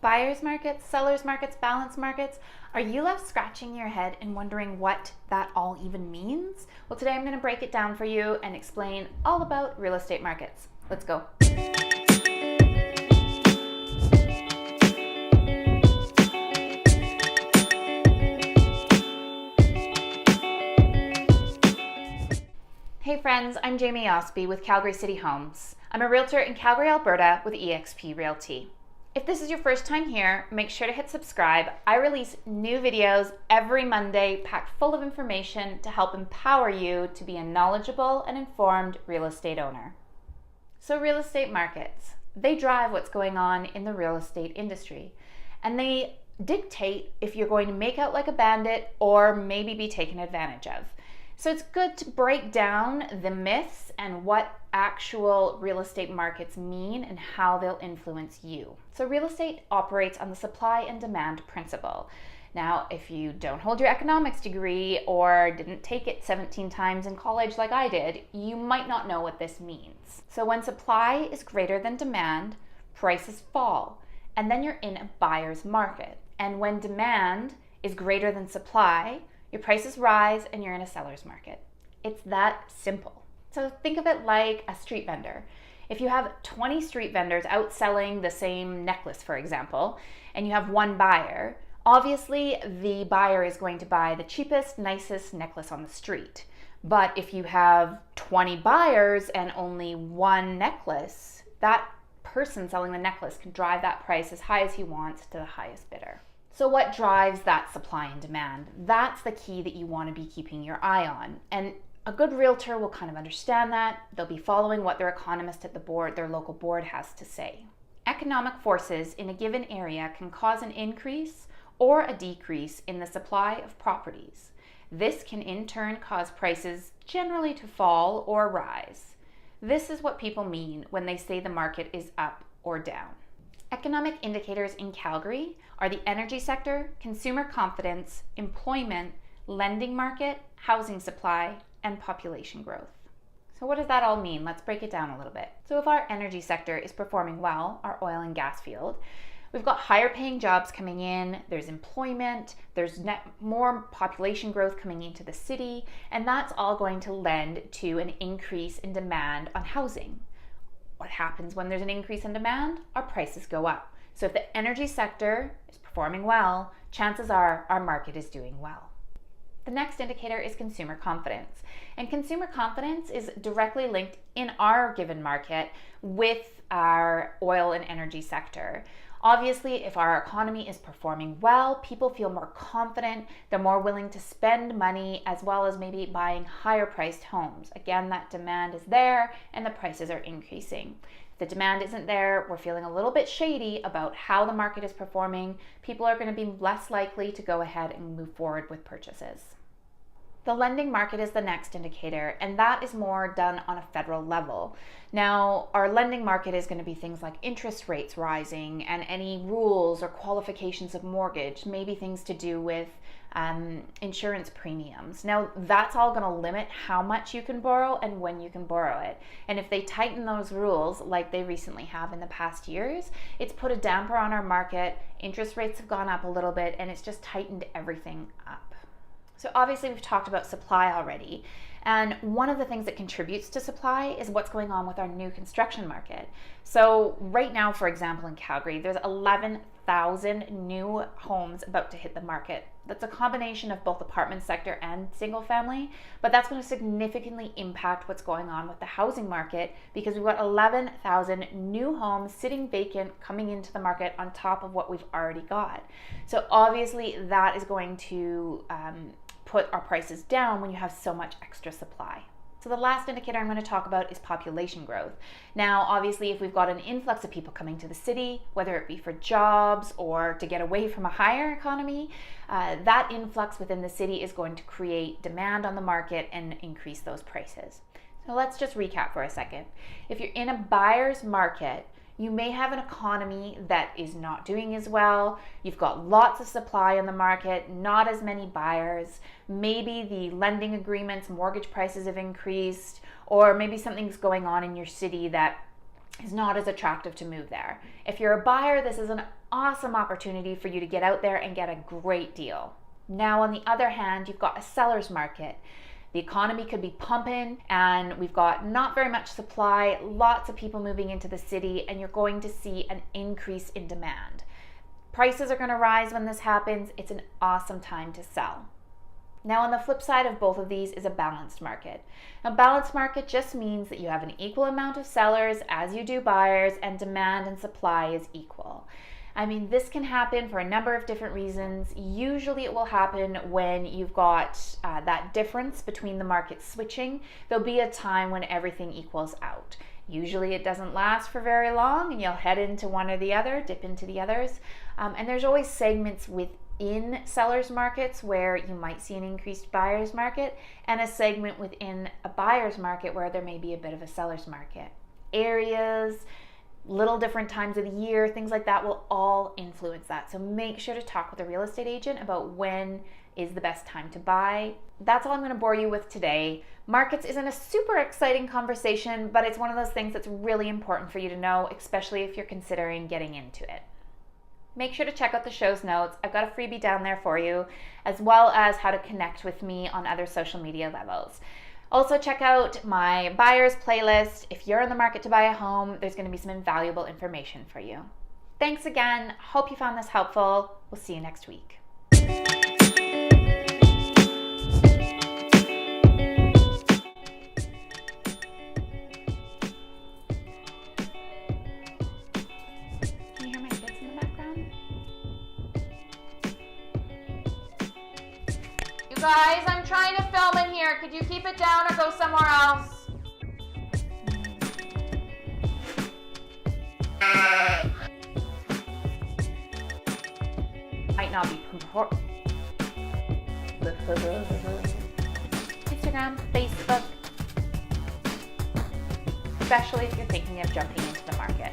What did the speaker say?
Buyer's markets, seller's markets, balance markets. Are you left scratching your head and wondering what that all even means? Well, today I'm going to break it down for you and explain all about real estate markets. Let's go. Hey friends, I'm Jamie Osby with Calgary City Homes. I'm a realtor in Calgary, Alberta with EXP Realty. If this is your first time here, make sure to hit subscribe. I release new videos every Monday packed full of information to help empower you to be a knowledgeable and informed real estate owner. So real estate markets, they drive what's going on in the real estate industry, and they dictate if you're going to make out like a bandit or maybe be taken advantage of. So it's good to break down the myths and what actual real estate markets mean and how they'll influence you. So real estate operates on the supply and demand principle. Now, if you don't hold your economics degree or didn't take it 17 times in college like I did, you might not know what this means. So when supply is greater than demand, prices fall, and then you're in a buyer's market. And when demand is greater than supply, your prices rise and you're in a seller's market. It's that simple. So think of it like a street vendor. If you have 20 street vendors out selling the same necklace, for example, and you have one buyer, obviously the buyer is going to buy the cheapest, nicest necklace on the street. But if you have 20 buyers and only one necklace, that person selling the necklace can drive that price as high as he wants to the highest bidder. So what drives that supply and demand? That's the key that you want to be keeping your eye on. And a good realtor will kind of understand that. They'll be following what their economist at the board, their local board, has to say. Economic forces in a given area can cause an increase or a decrease in the supply of properties. This can in turn cause prices generally to fall or rise. This is what people mean when they say the market is up or down. Economic indicators in Calgary are the energy sector, consumer confidence, employment, lending market, housing supply, and population growth. So what does that all mean? Let's break it down a little bit. So if our energy sector is performing well, our oil and gas field, we've got higher paying jobs coming in, there's employment, there's more population growth coming into the city, and that's all going to lend to an increase in demand on housing. What happens when there's an increase in demand? Our prices go up. So if the energy sector is performing well, chances are our market is doing well. The next indicator is consumer confidence. And consumer confidence is directly linked in our given market with our oil and energy sector. Obviously, if our economy is performing well, people feel more confident, they're more willing to spend money, as well as maybe buying higher priced homes. Again, that demand is there and the prices are increasing. If the demand isn't there, we're feeling a little bit shady about how the market is performing. People are going to be less likely to go ahead and move forward with purchases. The lending market is the next indicator, and that is more done on a federal level. Now, our lending market is going to be things like interest rates rising and any rules or qualifications of mortgage, maybe things to do with insurance premiums. Now, that's all going to limit how much you can borrow and when you can borrow it. And if they tighten those rules like they recently have in the past years, it's put a damper on our market. Interest rates have gone up a little bit, and it's just tightened everything up. So obviously we've talked about supply already, and one of the things that contributes to supply is what's going on with our new construction market. So right now, for example, in Calgary, there's 11,000 new homes about to hit the market. That's a combination of both apartment sector and single family, but that's going to significantly impact what's going on with the housing market, because we've got 11,000 new homes sitting vacant coming into the market on top of what we've already got. So obviously that is going to put our prices down when you have so much extra supply. So the last indicator I'm going to talk about is population growth. Now, obviously, if we've got an influx of people coming to the city, whether it be for jobs or to get away from a higher economy, that influx within the city is going to create demand on the market and increase those prices. So let's just recap for a second. If you're in a buyer's market, you may have an economy that is not doing as well. You've got lots of supply in the market, not as many buyers. Maybe the lending agreements, mortgage prices have increased, or maybe something's going on in your city that is not as attractive to move there. If you're a buyer, this is an awesome opportunity for you to get out there and get a great deal. Now, on the other hand, you've got a seller's market. The economy could be pumping and we've got not very much supply, lots of people moving into the city, and you're going to see an increase in demand. Prices are going to rise when this happens. It's an awesome time to sell. Now, on the flip side of both of these is a balanced market. A balanced market just means that you have an equal amount of sellers as you do buyers, and demand and supply is equal. I mean, this can happen for a number of different reasons. Usually it will happen when you've got that difference between the markets switching. There'll be a time when everything equals out. Usually it doesn't last for very long and you'll head into one or the other, dip into the others. And there's always segments within sellers markets where you might see an increased buyer's market, and a segment within a buyer's market where there may be a bit of a seller's market. Areas, little different times of the year, things like that will all influence that. So make sure to talk with a real estate agent about when is the best time to buy. That's all I'm going to bore you with today. Markets isn't a super exciting conversation, but it's one of those things that's really important for you to know, especially if you're considering getting into it. Make sure to check out the show's notes. I've got a freebie down there for you, as well as how to connect with me on other social media levels. Also, check out my buyers playlist. If you're in the market to buy a home, there's going to be some invaluable information for you. Thanks again. Hope you found this helpful. We'll see you next week. Can you hear my kids in the background? You guys, I'm trying to film in here. Could you keep it down or go somewhere else? Might not be Instagram, Facebook, especially if you're thinking of jumping into the market.